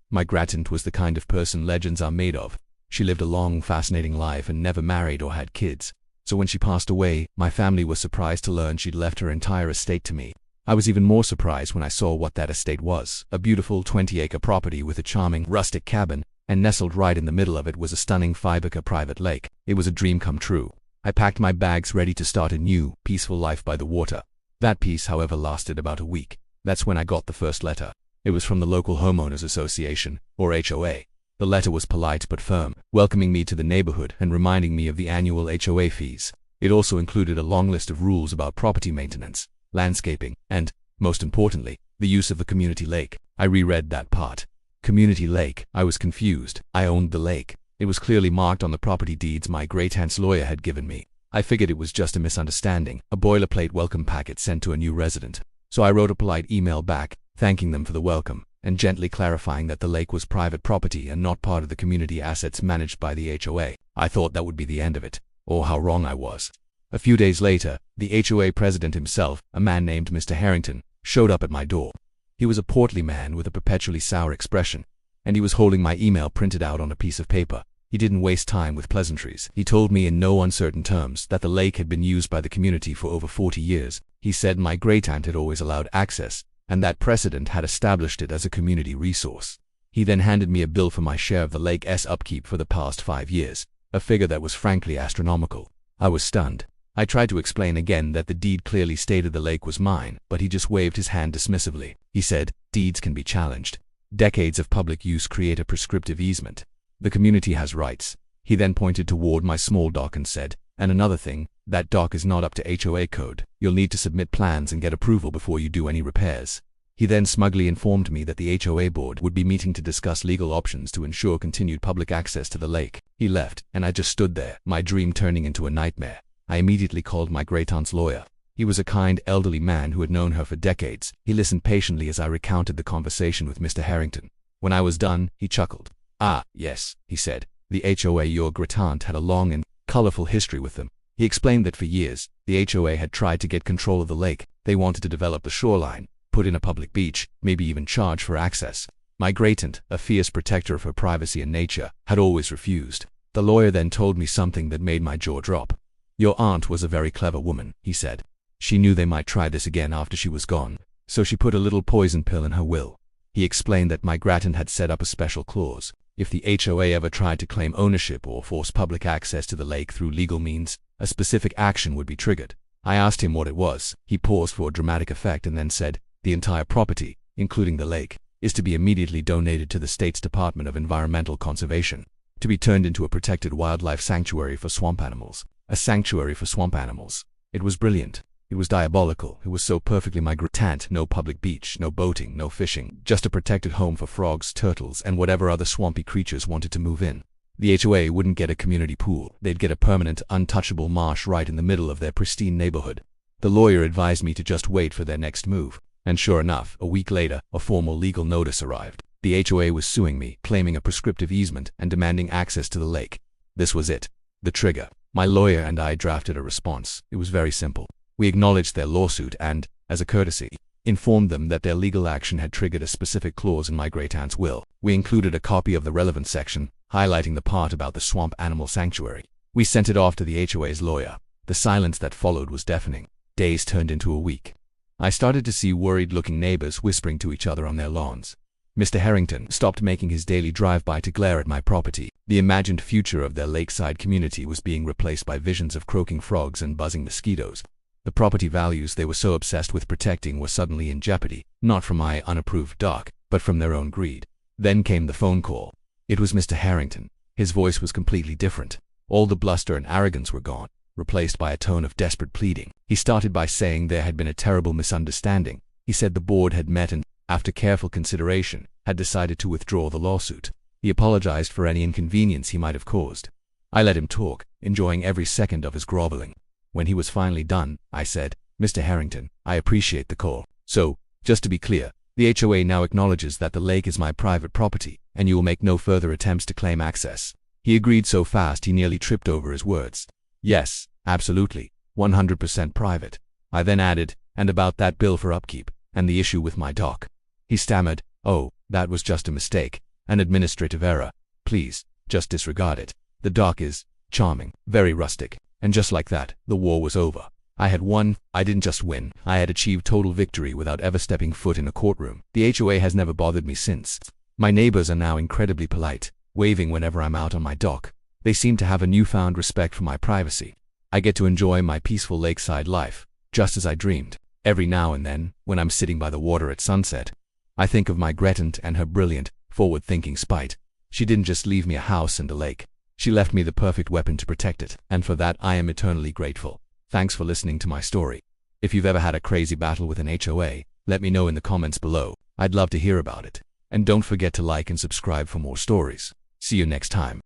My grattant was the kind of person legends are made of. She lived a long, fascinating life and never married or had kids. So when she passed away, my family was surprised to learn she'd left her entire estate to me. I was even more surprised when I saw what that estate was. A beautiful 20-acre property with a charming, rustic cabin, and nestled right in the middle of it was a stunning 5-acre private lake. It was a dream come true. I packed my bags ready to start a new, peaceful life by the water. That peace, however, lasted about a week. That's when I got the first letter. It was from the local Homeowners Association, or HOA. The letter was polite but firm, welcoming me to the neighborhood and reminding me of the annual HOA fees. It also included a long list of rules about property maintenance, landscaping, and, most importantly, the use of the community lake. I reread that part. Community lake. I was confused. I owned the lake. It was clearly marked on the property deeds my great-aunt's lawyer had given me. I figured it was just a misunderstanding, a boilerplate welcome packet sent to a new resident. So I wrote a polite email back, thanking them for the welcome, and gently clarifying that the lake was private property and not part of the community assets managed by the HOA. I thought that would be the end of it. Oh, how wrong I was. A few days later, the HOA president himself, a man named Mr. Harrington, showed up at my door. He was a portly man with a perpetually sour expression, and he was holding my email printed out on a piece of paper. He didn't waste time with pleasantries. He told me in no uncertain terms that the lake had been used by the community for over 40 years. He said my great-aunt had always allowed access, and that precedent had established it as a community resource. He then handed me a bill for my share of the lake's upkeep for the past 5 years, a figure that was frankly astronomical. I was stunned. I tried to explain again that the deed clearly stated the lake was mine, but he just waved his hand dismissively. He said, "Deeds can be challenged. Decades of public use create a prescriptive easement. The community has rights." He then pointed toward my small dock and said, "And another thing, that dock is not up to HOA code. You'll need to submit plans and get approval before you do any repairs." He then smugly informed me that the HOA board would be meeting to discuss legal options to ensure continued public access to the lake. He left, and I just stood there, my dream turning into a nightmare. I immediately called my great-aunt's lawyer. He was a kind, elderly man who had known her for decades. He listened patiently as I recounted the conversation with Mr. Harrington. When I was done, he chuckled. "Ah, yes," he said. "The HOA, your great-aunt, had a long and colorful history with them." He explained that for years, the HOA had tried to get control of the lake. They wanted to develop the shoreline, put in a public beach, maybe even charge for access. My great-aunt, a fierce protector of her privacy and nature, had always refused. The lawyer then told me something that made my jaw drop. "Your aunt was a very clever woman," he said. "She knew they might try this again after she was gone, so she put a little poison pill in her will." He explained that my great-aunt had set up a special clause. If the HOA ever tried to claim ownership or force public access to the lake through legal means, a specific action would be triggered. I asked him what it was. He paused for dramatic effect and then said, "The entire property, including the lake, is to be immediately donated to the state's Department of Environmental Conservation, to be turned into a protected wildlife sanctuary for swamp animals." A sanctuary for swamp animals. It was brilliant. It was diabolical. It was so perfectly my great-aunt. No public beach, no boating, no fishing, just a protected home for frogs, turtles, and whatever other swampy creatures wanted to move in. The HOA wouldn't get a community pool. They'd get a permanent, untouchable marsh right in the middle of their pristine neighborhood. The lawyer advised me to just wait for their next move. And sure enough, a week later, a formal legal notice arrived. The HOA was suing me, claiming a prescriptive easement and demanding access to the lake. This was it. The trigger. My lawyer and I drafted a response. It was very simple. We acknowledged their lawsuit and, as a courtesy, informed them that their legal action had triggered a specific clause in my great-aunt's will. We included a copy of the relevant section, highlighting the part about the swamp animal sanctuary. We sent it off to the HOA's lawyer. The silence that followed was deafening. Days turned into a week. I started to see worried-looking neighbors whispering to each other on their lawns. Mr. Harrington stopped making his daily drive-by to glare at my property. The imagined future of their lakeside community was being replaced by visions of croaking frogs and buzzing mosquitoes. The property values they were so obsessed with protecting were suddenly in jeopardy, not from my unapproved dock, but from their own greed. Then came the phone call. It was Mr. Harrington. His voice was completely different. All the bluster and arrogance were gone, replaced by a tone of desperate pleading. He started by saying there had been a terrible misunderstanding. He said the board had met and, after careful consideration, had decided to withdraw the lawsuit. He apologized for any inconvenience he might have caused. I let him talk, enjoying every second of his groveling. When he was finally done, I said, "Mr. Harrington, I appreciate the call. So, just to be clear, the HOA now acknowledges that the lake is my private property, and you will make no further attempts to claim access." He agreed so fast he nearly tripped over his words. "Yes, absolutely, 100% private." I then added, "And about that bill for upkeep, and the issue with my dock." He stammered, "Oh, that was just a mistake. An administrative error. Please, just disregard it. The dock is charming, very rustic. And just like that, the war was over. I had won. I didn't just win. I had achieved total victory without ever stepping foot in a courtroom. The HOA has never bothered me since. My neighbors are now incredibly polite, waving whenever I'm out on my dock. They seem to have a newfound respect for my privacy. I get to enjoy my peaceful lakeside life, just as I dreamed. Every now and then, when I'm sitting by the water at sunset, I think of my Gretchen and her brilliant, forward-thinking spite. She didn't just leave me a house and a lake. She left me the perfect weapon to protect it, and for that I am eternally grateful. Thanks for listening to my story. If you've ever had a crazy battle with an HOA, let me know in the comments below. I'd love to hear about it. And don't forget to like and subscribe for more stories. See you next time.